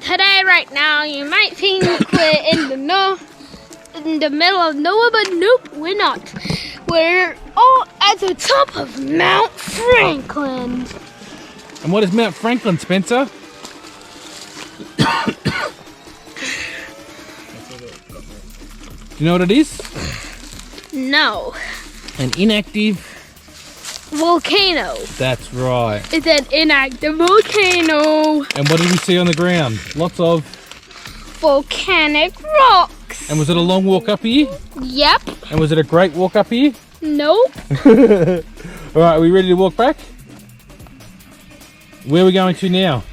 And today, right now, you might think we're in the middle of nowhere, but nope, we're not. We're all at the top of Mount Franklin. And what is Mount Franklin, Spencer? Do you know what it is? No. An inactive Volcano. That's right. It's an inactive volcano. And what did we see on the ground? Lots of Volcanic rocks. And was it a long walk up here? Yep. And was it a great walk up here? Nope. Alright, are we ready to walk back? Where are we going to now?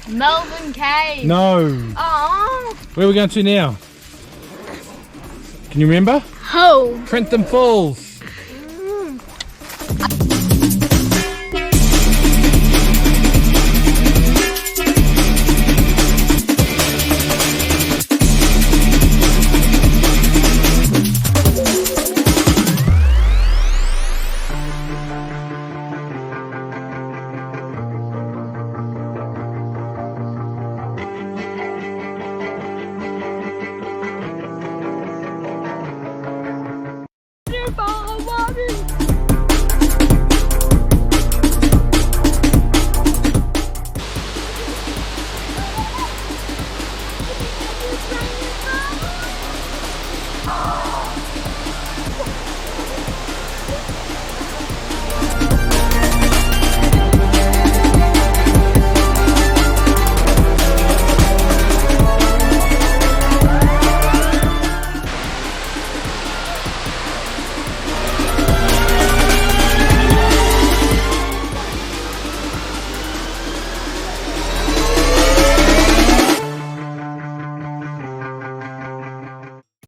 Melbourne Cave. No. Oh. Where are we going to now? Can you remember? Home. Trentham Falls.